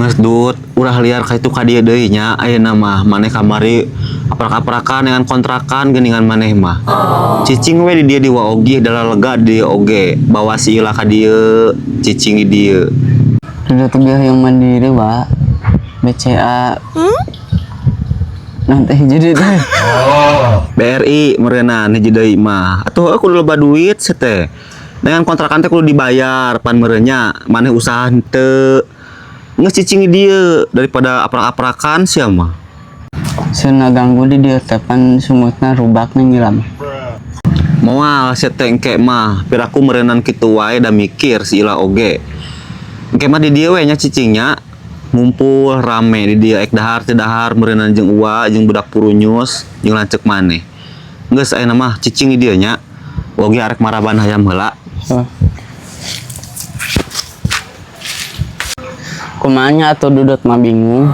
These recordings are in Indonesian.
Nges dut, ulah liar ka itu ka dieu deui nya. Ayeuna mah maneh kamari aprak-aprakan dengan kontrakan geuningan maneh mah. Cicing we di dieu di waogi dalah lega di dieu oge. Bawa si Ila ka dieu, cicing di dieu. Udah tuh yang mandiri, Pak. BCA. Nanti jadi deh. BRI meureunana hiji deui mah. Atuh kudu loba duit teh. Dengan kontrakan teh kudu dibayar pan meureunnya. Maneh usaha henteu. Nges cicing di dieu daripada aprak-aprakan sia mah. Sena ganggu di dia tepan sumutna rubakna ngilam. Moal sia teh engke mah piraku meureunnan kitu wae da mikir si Ila oge. Engke mah di dieu we nya cicingnya ngumpul rame di dieu ek dahar teu dahar meureunnan jeung Uwa jeung budak Purunyus jeung lanceuk maneh. Geus ayeuna mah cicing di dieu nya. Oge arek maraban hayam heula. Kumanya atau dudut mah bingung.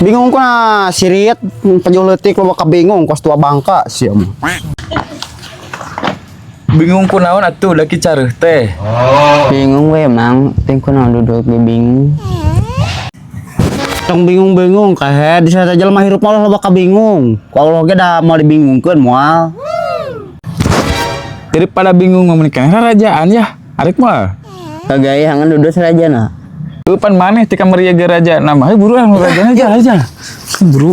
Bingung kuna sirit penjuh leutik lo bakal bingung kos tua bangka sia mah. Bingung kunaon atuh da kicareuh teh. Bingung we emang, ting kunaon dudut ge bingung. Tong bingung-bingung kahe di sana jelema hirup mah lo bakal bingung. Ku Allah ge da mau dibingungkeun moal. Daripada bingung ngomongin kerajaan ya, arek mah. Kagayangan dudut sarajana. Pan maneh ti kamari ge raja nama buruan rajana aja. Buru.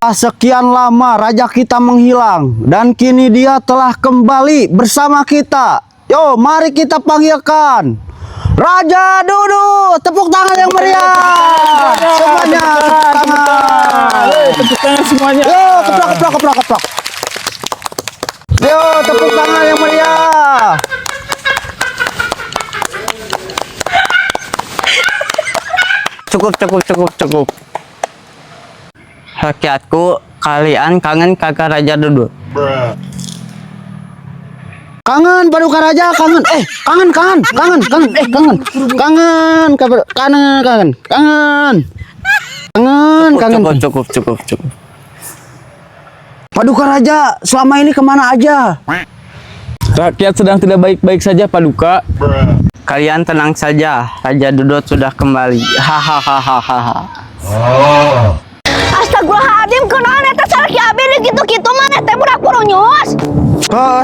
Sekian lama raja kita menghilang dan kini dia telah kembali bersama kita. Yo, mari kita panggilkan Raja Dudut. Tepuk tangan yang meriah. Semuanya tepuk tangan. Tepuk tangan semuanya. Yo, keplak. Yo, tepuk tangan yang meriah. Cukup. Rakyatku, kalian kangen kakak Raja Dudut. Kangen Paduka Raja, kangen. Kangen. Cukup. Paduka Raja, selama ini kemana aja? Rakyat sedang tidak baik-baik saja, Paduka. Kalian tenang saja, Raja Dudut sudah kembali. Hahaha. Astagfirullahaladzim, kunaon eta salaki abi gitu-gitu mana teh budak Purunyus.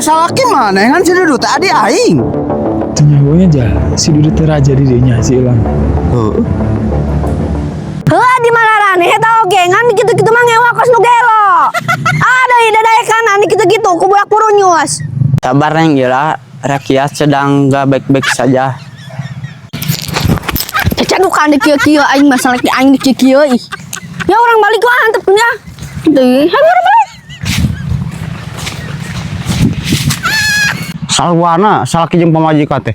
Salaki mana kan si Dudut tadi aing. Ternyawanya aja, si Dudut teh raja di dinya si Ilang. Heuh di mana rane eta oge ngan gitu-gitu mah ngewa kos nu gelo. Ada ide daekan gitu-gitu ku budak Purunyus. Sabar Neng Ila, rakyat sedang gak baik-baik saja. Cacadukan di kieu-kieu aing masalah di aing di kieu ih. Ya orang balik gua antep ya. Deui, hayu orang balik. Salwana, salaki jeung pamajikan teh.